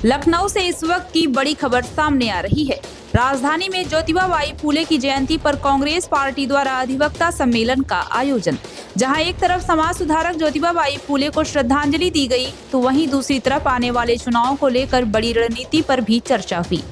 लखनऊ से इस वक्त की बड़ी खबर सामने आ रही है। राजधानी में ज्योतिबा बाई फूले की जयंती पर कांग्रेस पार्टी द्वारा अधिवक्ता सम्मेलन का आयोजन। जहां एक तरफ समाज सुधारक ज्योतिबा बाई फूले को श्रद्धांजलि दी गई, तो वहीं दूसरी तरफ आने वाले चुनाव को लेकर बड़ी रणनीति पर भी चर्चा हुई।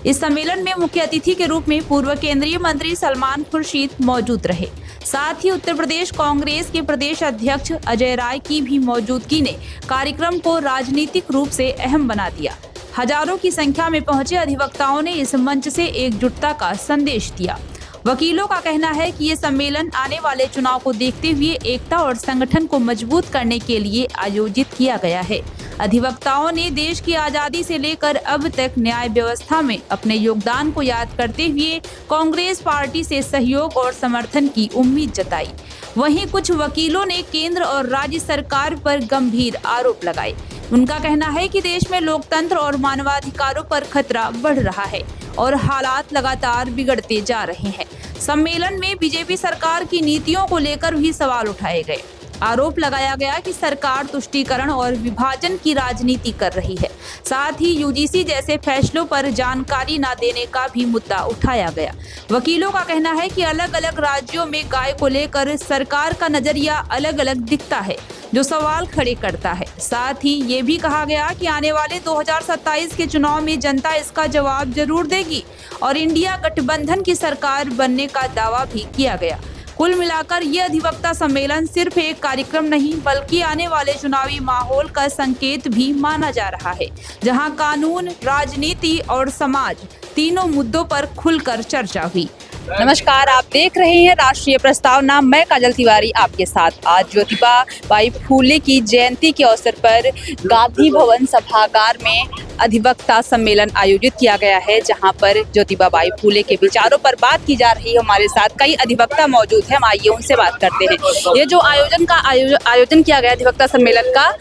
इस सम्मेलन में मुख्य अतिथि के रूप में पूर्व केंद्रीय मंत्री सलमान खुर्शीद मौजूद रहे। साथ ही उत्तर प्रदेश कांग्रेस के प्रदेश अध्यक्ष अजय राय की भी मौजूदगी ने कार्यक्रम को राजनीतिक रूप से अहम बना दिया। हजारों की संख्या में पहुंचे अधिवक्ताओं ने इस मंच से एकजुटता का संदेश दिया। वकीलों का कहना है कि ये सम्मेलन आने वाले चुनाव को देखते हुए एकता और संगठन को मजबूत करने के लिए आयोजित किया गया है। अधिवक्ताओं ने देश की आजादी से लेकर अब तक न्याय व्यवस्था में अपने योगदान को याद करते हुए कांग्रेस पार्टी से सहयोग और समर्थन की उम्मीद जताई। वहीं कुछ वकीलों ने केंद्र और राज्य सरकार पर गंभीर आरोप लगाए। उनका कहना है कि देश में लोकतंत्र और मानवाधिकारों पर खतरा बढ़ रहा है और हालात लगातार बिगड़ते जा रहे हैं। सम्मेलन में बीजेपी सरकार की नीतियों को लेकर भी सवाल उठाए गए। आरोप लगाया गया कि सरकार तुष्टीकरण और विभाजन की राजनीति कर रही है। साथ ही यूजीसी जैसे फैसलों पर जानकारी न देने का भी मुद्दा उठाया गया। वकीलों का कहना है कि अलग अलग राज्यों में गाय को लेकर सरकार का नजरिया अलग अलग दिखता है, जो सवाल खड़े करता है। साथ ही ये भी कहा गया कि आने वाले 2027 के चुनाव में जनता इसका जवाब जरूर देगी और इंडिया गठबंधन की सरकार बनने का दावा भी किया गया। कुल मिलाकर ये अधिवक्ता सम्मेलन सिर्फ एक कार्यक्रम नहीं, बल्कि आने वाले चुनावी माहौल का संकेत भी माना जा रहा है, जहां कानून, राजनीति और समाज तीनों मुद्दों पर खुलकर चर्चा हुई। नमस्कार, आप देख रहे हैं राष्ट्रीय प्रस्तावना। मैं काजल तिवारी आपके साथ। आज ज्योतिबा बाई फूले की जयंती के अवसर पर गांधी भवन सभागार में अधिवक्ता सम्मेलन आयोजित किया गया है, जहां पर ज्योतिबा बाई फूले के विचारों पर बात की जा रही है। हमारे साथ कई अधिवक्ता मौजूद हैं, हम आइए उनसे बात करते हैं। ये जो आयोजन किया गया अधिवक्ता सम्मेलन का,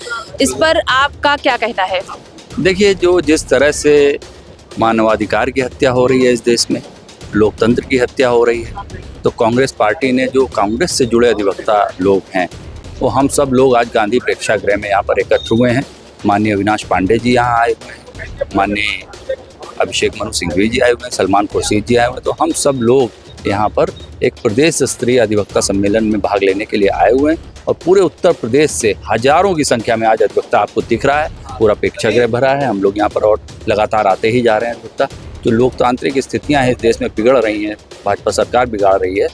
इस पर आपका क्या कहना है? देखिए, जिस तरह से मानवाधिकार की हत्या हो रही है इस देश में, लोकतंत्र की हत्या हो रही है, तो कांग्रेस पार्टी ने, जो कांग्रेस से जुड़े अधिवक्ता लोग हैं, वो हम सब लोग आज गांधी प्रेक्षागृह में यहाँ पर एकत्र हुए हैं। माननीय अविनाश पांडे जी यहाँ आए हुए हैं, माननीय अभिषेक मनु सिंघवी जी आए हुए हैं, सलमान खुर्शीद जी आए हुए हैं। तो हम सब लोग यहाँ पर एक प्रदेश स्तरीय अधिवक्ता सम्मेलन में भाग लेने के लिए आए हुए हैं और पूरे उत्तर प्रदेश से हजारों की संख्या में आज अधिवक्ता आपको दिख रहा है। पूरा प्रेक्षागृह भरा है। हम लोग यहाँ पर और लगातार आते ही जा रहे हैं अधिवक्ता। जो लोकतांत्रिक स्थितियां हैं इस देश में बिगड़ रही हैं, भाजपा सरकार बिगाड़ रही है,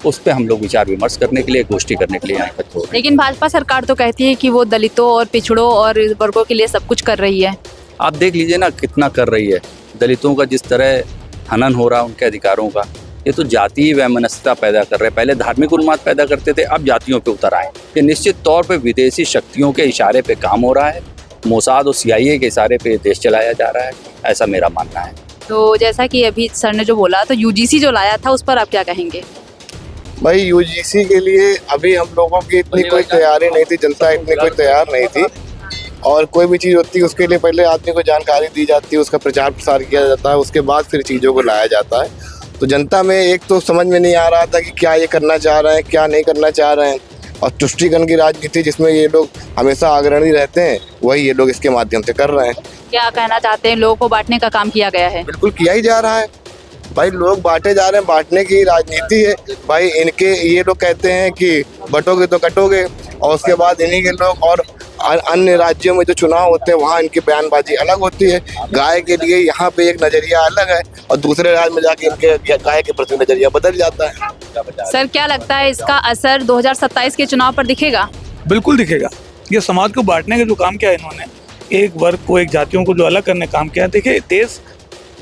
उस पर हम लोग विचार विमर्श करने के लिए, गोष्ठी करने के लिए यहाँ एकत्र हो रहे हैं। लेकिन भाजपा सरकार तो कहती है कि वो दलितों और पिछड़ों और वर्गों के लिए सब कुछ कर रही है। आप देख लीजिए ना कितना कर रही है। दलितों का जिस तरह हनन हो रहा है उनके अधिकारों का, ये तो जातीय वैमनस्यता पैदा कर रहे हैं। पहले धार्मिक उन्माद पैदा करते थे, अब जातियों पे उतर आए। ये निश्चित तौर पे विदेशी शक्तियों के इशारे पे काम हो रहा है। मोसाद और CIA के इशारे पे देश चलाया जा रहा है, ऐसा मेरा मानना है। तो जैसा कि अभी सर ने जो बोला, तो UGC जो लाया था उस पर आप क्या कहेंगे? भाई, UGC के लिए अभी हम लोगों की इतनी कोई तैयारी नहीं थी, जनता इतनी कोई तैयार नहीं थी। और कोई भी चीज़ होती है उसके लिए पहले आदमी को जानकारी दी जाती है, उसका प्रचार प्रसार किया जाता है, उसके बाद फिर चीज़ों को लाया जाता है। तो जनता में एक तो समझ में नहीं आ रहा था कि क्या ये करना चाह रहे हैं, क्या नहीं करना चाह रहे हैं। और तुष्टीकरण की राजनीति जिसमें ये लोग हमेशा अग्रणी रहते हैं, वही ये लोग इसके माध्यम से कर रहे हैं। क्या कहना चाहते हैं? लोगों को बांटने का काम किया गया है। बिल्कुल किया ही जा रहा है भाई, लोग बांटे जा रहे हैं, बांटने की राजनीति है भाई इनके। ये लोग कहते हैं कि बटोगे तो कटोगे, और उसके बाद इन्हीं के लोग और अन्य राज्यों में जो चुनाव होते हैं वहाँ इनकी बयानबाजी अलग होती है। गाय के लिए यहाँ पे एक नजरिया अलग है और दूसरे राज्य में जाके इनके गाय के प्रति नजरिया बदल जाता है। सर, क्या लगता है इसका असर 2027 के चुनाव पर दिखेगा? बिल्कुल दिखेगा। ये समाज को बांटने का जो काम किया है इन्होंने, एक वर्ग को, एक जातियों को जो अलग करने का काम किया है। देखिए, देश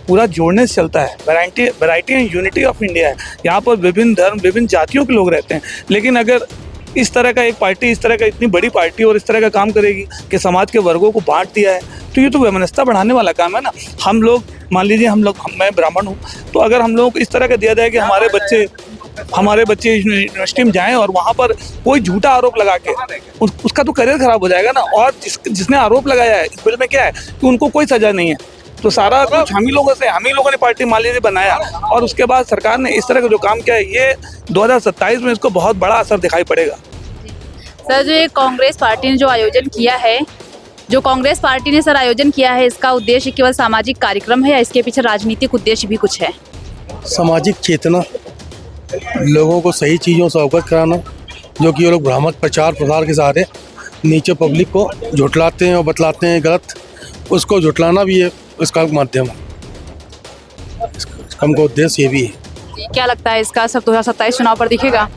पूरा जोड़ने से चलता है। Variety and unity of India है। यहाँ पर विभिन्न धर्म, विभिन्न जातियों के लोग रहते हैं। लेकिन अगर इस तरह का एक पार्टी, इस तरह का इतनी बड़ी पार्टी और इस तरह का काम करेगी कि समाज के वर्गों को बांट दिया है, तो ये तो वैमनस्यता बढ़ाने वाला काम है ना। हम लोग, मान लीजिए मैं ब्राह्मण हूँ, तो अगर हम लोगों को इस तरह का दिया जाए कि हमारे बच्चे यूनिवर्सिटी में जाएं और वहाँ पर कोई झूठा आरोप लगा के उसका तो करियर खराब हो जाएगा ना। और जिसने आरोप लगाया है, इस बिल में क्या है कि उनको कोई सजा नहीं है। तो सारा कुछ हम ही लोगों ने पार्टी मान लीजिए बनाया, और उसके बाद सरकार ने इस तरह का जो काम किया है, ये 2027 में इसको बहुत बड़ा असर दिखाई पड़ेगा। सर, जो ये कांग्रेस पार्टी ने जो आयोजन किया है, जो कांग्रेस पार्टी ने सर आयोजन किया है, इसका उद्देश्य केवल सामाजिक कार्यक्रम है या इसके पीछे राजनीतिक उद्देश्य भी कुछ है? सामाजिक चेतना, लोगों को सही चीज़ों से अवगत कराना, जो कि ये लोग भ्रामक प्रचार प्रसार के सहारे नीचे पब्लिक को झुठलाते हैं और बतलाते हैं गलत, उसको झुठलाना भी है इसका माध्यम है। इसका हमको उद्देश्य ये भी है। क्या लगता है इसका असर 2027 चुनाव पर दिखेगा?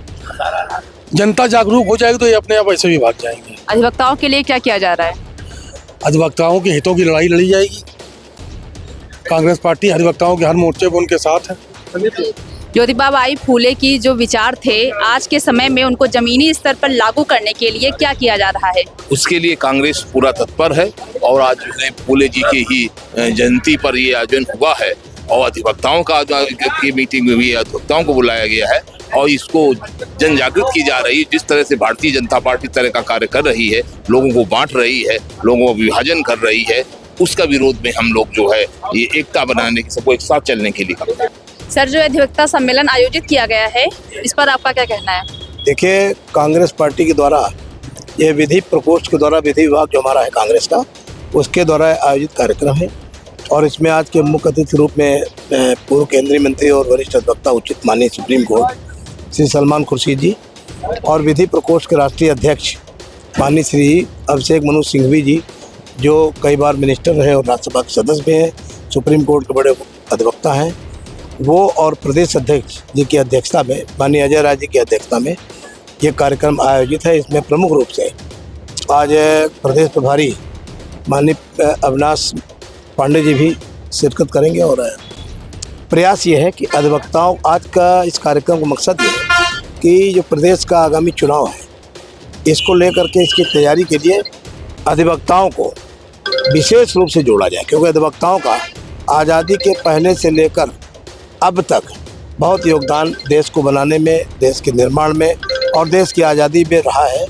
जनता जागरूक हो जाएगी तो ये अपने आप ऐसे भी भाग जाएंगे। अधिवक्ताओं के लिए क्या किया जा रहा है? अधिवक्ताओं के हितों की लड़ाई लड़ी जाएगी। कांग्रेस पार्टी अधिवक्ताओं के हर मोर्चे पर उनके साथ है। ज्योतिबा बाई फूले की जो विचार थे, आज के समय में उनको जमीनी स्तर पर लागू करने के लिए क्या किया जा रहा है? उसके लिए कांग्रेस पूरा तत्पर है और आज जो है फूले जी की ही जयंती पर ये आयोजन हुआ है और अधिवक्ताओं की मीटिंग हुई है, अधिवक्ताओं को बुलाया गया है और इसको जन जागृत की जा रही है। जिस तरह से भारतीय जनता पार्टी तरह का कार्य कर रही है, लोगों को बांट रही है, लोगों को विभाजन कर रही है, उसका विरोध में हम लोग जो है ये एकता बनाने की, सबको एक साथ चलने के लिए करते हैं। सर, जो अधिवक्ता सम्मेलन आयोजित किया गया है, इस पर आपका क्या कहना है? देखिए, कांग्रेस पार्टी के द्वारा ये विधि प्रकोष्ठ के द्वारा विधि विभाग जो हमारा है कांग्रेस का, उसके द्वारा आयोजित कार्यक्रम है और इसमें आज के मुख्य अतिथि के रूप में पूर्व केंद्रीय मंत्री और वरिष्ठ अधिवक्ता उच्च माननीय सुप्रीम कोर्ट श्री सलमान खुर्शीद जी और विधि प्रकोष्ठ के राष्ट्रीय अध्यक्ष माननीय श्री अभिषेक मनु सिंघवी जी, जो कई बार मिनिस्टर रहे और राज्यसभा के सदस्य भी हैं, सुप्रीम कोर्ट के बड़े अधिवक्ता हैं, वो और प्रदेश अध्यक्ष जी की अध्यक्षता में, माननीय अजय राय जी की अध्यक्षता में ये कार्यक्रम आयोजित है। इसमें प्रमुख रूप से आज प्रदेश प्रभारी माननीय अविनाश पांडे जी भी शिरकत करेंगे और प्रयास ये है कि अधिवक्ताओं, आज का इस कार्यक्रम का मकसद ये है कि जो प्रदेश का आगामी चुनाव है, इसको लेकर के इसकी तैयारी के लिए अधिवक्ताओं को विशेष रूप से जोड़ा जाए, क्योंकि अधिवक्ताओं का आज़ादी के पहले से लेकर अब तक बहुत योगदान देश को बनाने में, देश के निर्माण में और देश की आज़ादी में रहा है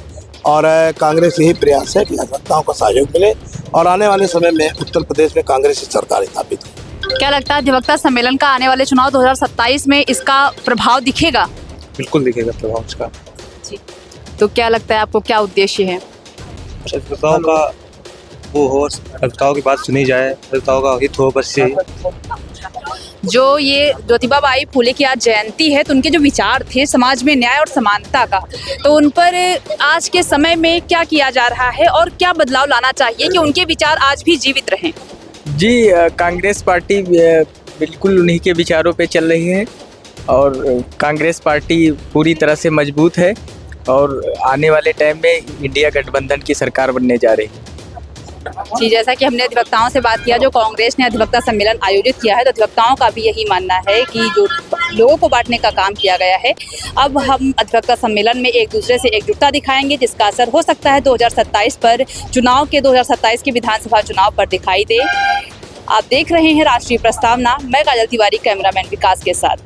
और कांग्रेस यही प्रयास है कि अधिवक्ताओं का सहयोग मिले और आने वाले समय में उत्तर प्रदेश में कांग्रेस की सरकार स्थापित हो। क्या लगता है अधिवक्ता सम्मेलन का आने वाले चुनाव 2027 में इसका प्रभाव दिखेगा? बिल्कुल दिखेगा प्रभाव इसका। जी, तो क्या लगता है आपको, क्या उद्देश्य है? अधिवक्ताओं का वो हो, अधिवक्ताओं की बात सुनी जाए, अधिवक्ताओं का हित हो, बस यही। जो ये ज्योतिबा बाई फूले की आज जयंती है, तो उनके जो विचार थे समाज में न्याय और समानता का, तो उन पर आज के समय में क्या किया जा रहा है और क्या बदलाव लाना चाहिए कि उनके विचार आज भी जीवित रहें? जी, कांग्रेस पार्टी बिल्कुल उन्हीं के विचारों पे चल रही है और कांग्रेस पार्टी पूरी तरह से मजबूत है और आने वाले टाइम में इंडिया गठबंधन की सरकार बनने जा रही है। जी, जैसा कि हमने अधिवक्ताओं से बात किया, जो कांग्रेस ने अधिवक्ता सम्मेलन आयोजित किया है, तो अधिवक्ताओं का भी यही मानना है कि जो लोगों को बांटने का काम किया गया है, अब हम अधिवक्ता सम्मेलन में एक दूसरे से एकजुटता दिखाएंगे, जिसका असर हो सकता है 2027 पर, चुनाव के 2027 के विधानसभा चुनाव पर दिखाई दे। आप देख रहे हैं राष्ट्रीय प्रस्तावना, मैं काजल तिवारी, कैमरामैन विकास के साथ।